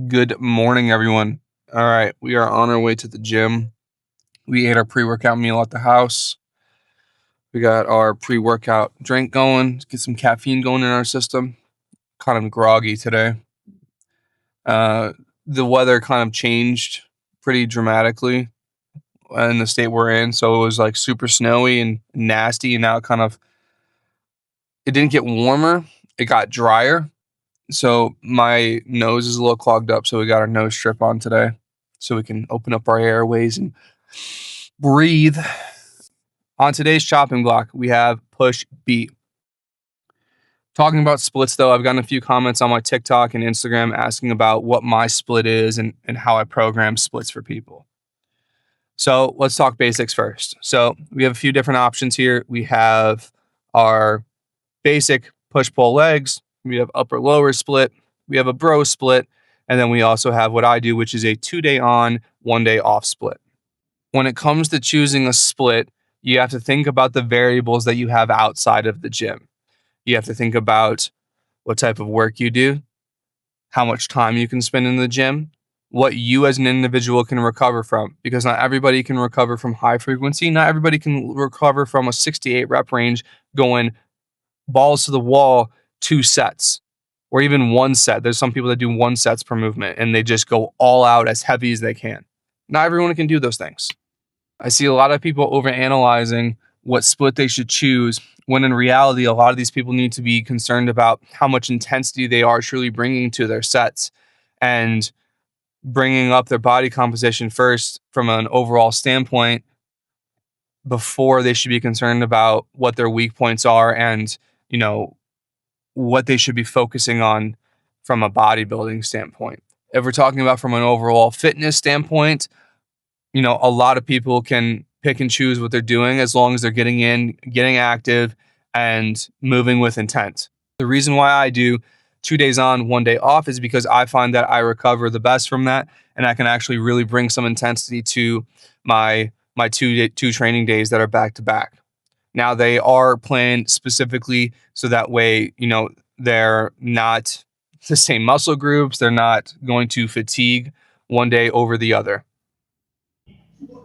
Good morning, everyone. All right, we are on our way to the gym. We ate our pre-workout meal at the house. We got our pre-workout drink going, get some caffeine going in our system. Kind of groggy today. Uh, the weather kind of changed pretty dramatically in the state we're in, so it was like super snowy and nasty, and now it didn't get warmer. It got drier. So my nose is a little clogged up, so we got our nose strip on today so we can open up our airways and breathe. On today's chopping block, we have push beat. Talking about splits, though, I've gotten a few comments on my TikTok and Instagram asking about what my split is and how I program splits for people. So let's talk basics first. So we have a few different options here. We have our basic push-pull legs. We have upper-lower split. We have a bro split. And then we also have what I do, which is a 2-day on, 1-day off split. When it comes to choosing a split, you have to think about the variables that you have outside of the gym. You have to think about what type of work you do, how much time you can spend in the gym, what you as an individual can recover from, because not everybody can recover from high frequency. Not everybody can recover from a 68 rep range going balls to the wall 2 sets or even 1 set. There's some people that do 1 sets per movement and they just go all out as heavy as they can. Not everyone can do those things. I see a lot of people overanalyzing what split they should choose, when in reality, a lot of these people need to be concerned about how much intensity they are truly bringing to their sets and bringing up their body composition first from an overall standpoint before they should be concerned about what their weak points are and, what they should be focusing on from a bodybuilding standpoint. If we're talking about from an overall fitness standpoint, a lot of people can pick and choose what they're doing as long as they're getting in, getting active, and moving with intent. The reason why I do 2 days on, 1 day off is because I find that I recover the best from that, and I can actually really bring some intensity to my two training days that are back to back. Now they are planned specifically so that way, they're not the same muscle groups. They're not going to fatigue one day over the other.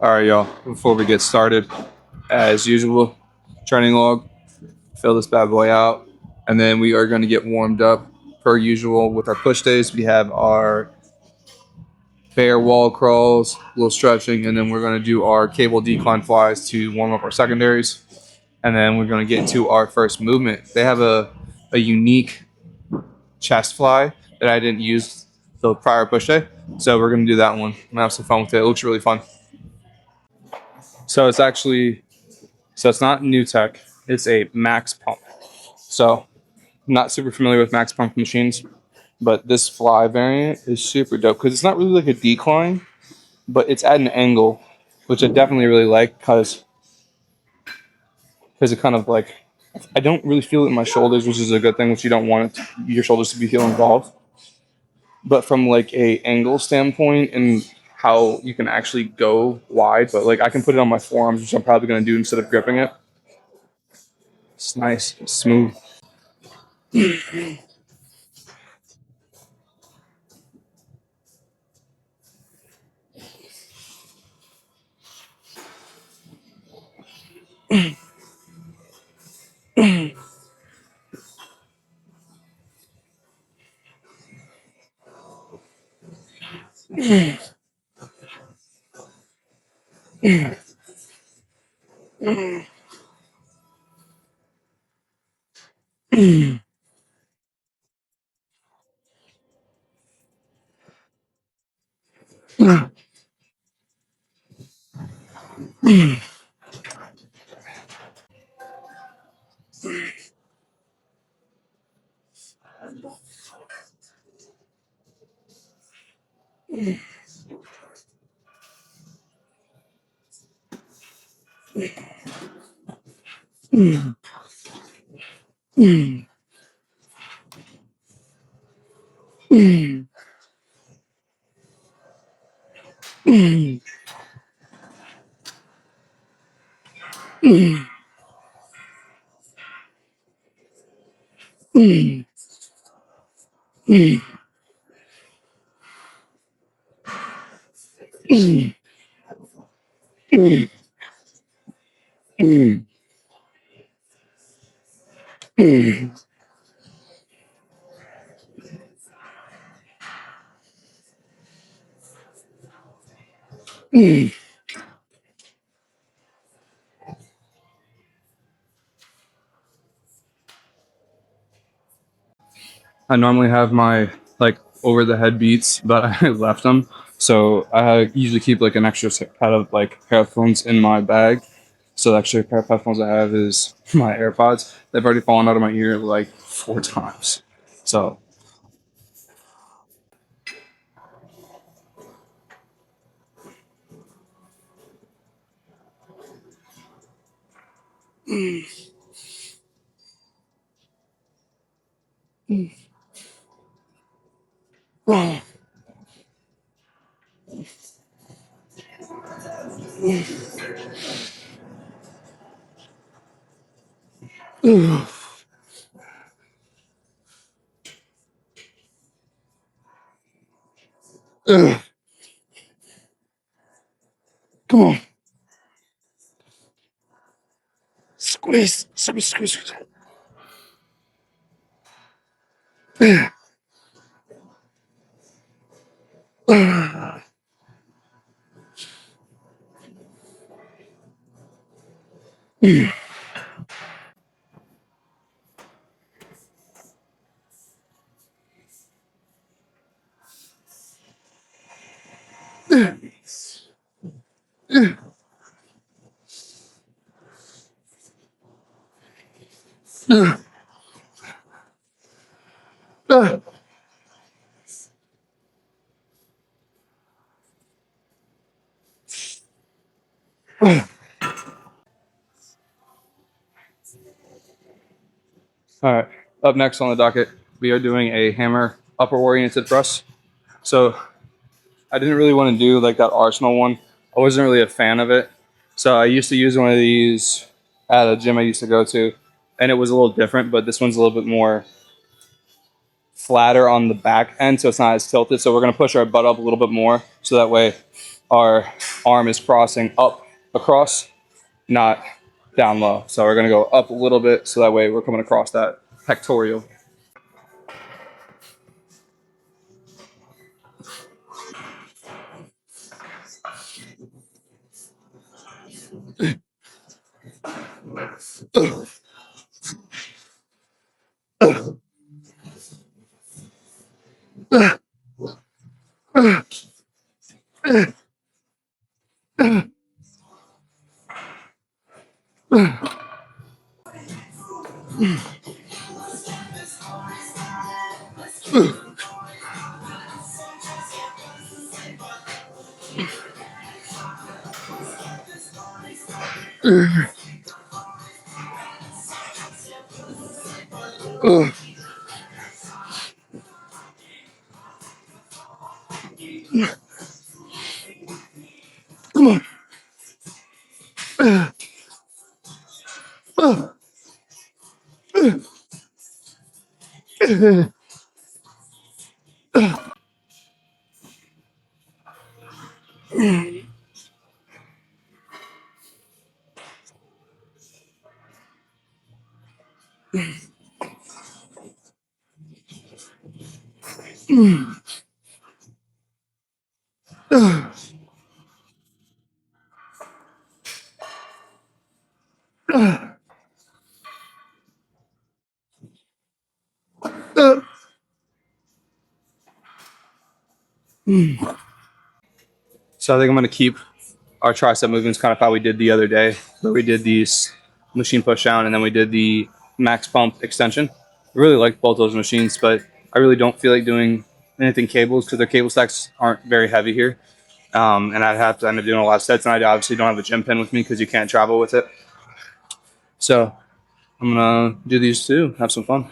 All right, y'all, before we get started, as usual, training log, fill this bad boy out, and then we are going to get warmed up per usual with our push days. We have our bear wall crawls, a little stretching, and then we're going to do our cable decline flies to warm up our secondaries. And then we're going to get into our first movement. They have a unique chest fly that I didn't use the prior push day. So we're going to do that one. I'm going to have some fun with it. It looks really fun. So it's not new tech. It's a max pump. So I'm not super familiar with max pump machines, but this fly variant is super dope because it's not really like a decline, but it's at an angle, which I definitely really like because it kind of like, I don't really feel it in my shoulders, which is a good thing, which you don't want your shoulders to be feeling involved. But from like a angle standpoint and how you can actually go wide, but like I can put it on my forearms, which I'm probably going to do instead of gripping it. It's nice, it's smooth. I normally have my like over the head beats, but I left them. So I usually keep like an extra pair of like headphones in my bag. So the extra pair of headphones I have is my AirPods. They've already fallen out of my ear like 4 times. So come on, squeeze, squeeze, squeeze, squeeze. All right. Up next on the docket, we are doing a hammer upper oriented press. So I didn't really want to do like that Arsenal one. I wasn't really a fan of it. So I used to use one of these at a gym I used to go to, and it was a little different, but this one's a little bit more flatter on the back end, so it's not as tilted. So we're going to push our butt up a little bit more, so that way our arm is crossing up across, not down low. So we're going to go up a little bit, so that way we're coming across that pectoral. So I think I'm going to keep our tricep movements kind of how we did the other day, where we did these machine push down and then we did the max pump extension. I really like both those machines, but I really don't feel like doing anything cables because their cable stacks aren't very heavy here. And I'd have to end up doing a lot of sets, and I obviously don't have a gym pin with me because you can't travel with it. So I'm going to do these two, have some fun.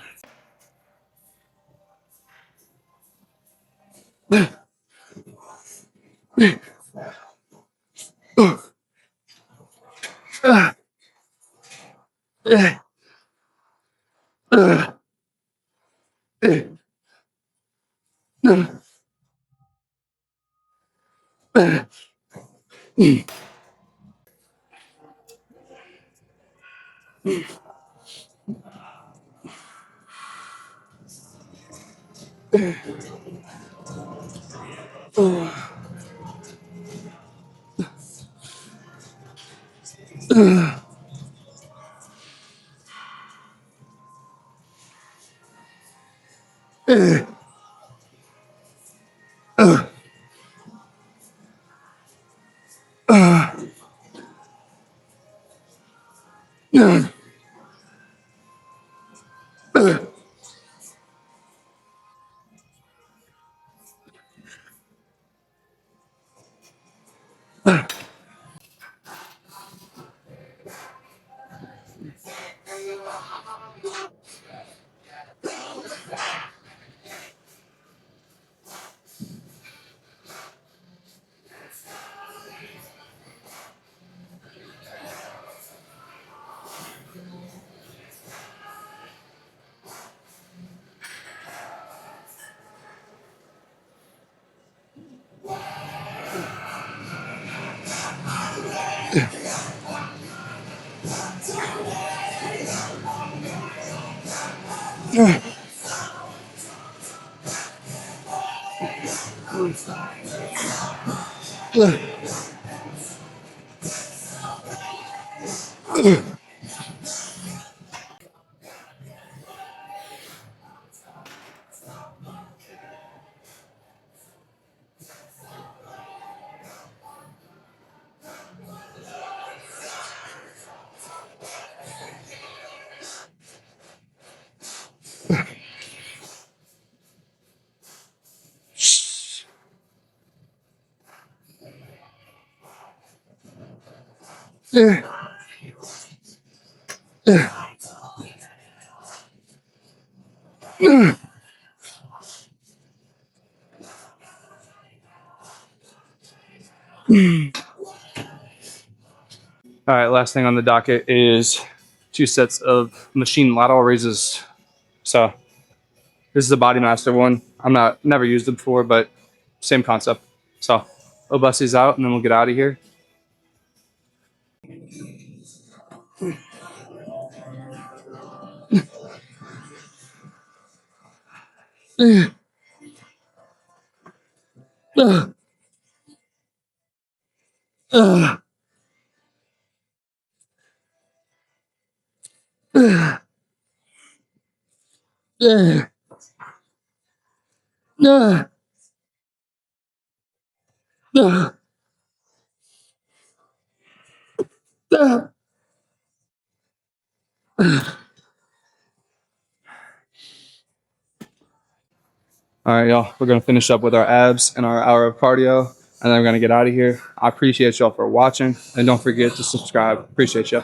All right, last thing on the docket is 2 sets of machine lateral raises. So this is a Body Master one. Never used it before, but same concept. So we'll bust these out and then we'll get out of here. All right, y'all, we're gonna finish up with our abs and our hour of cardio, and then we're gonna get out of here. I appreciate y'all for watching, and don't forget to subscribe. Appreciate you.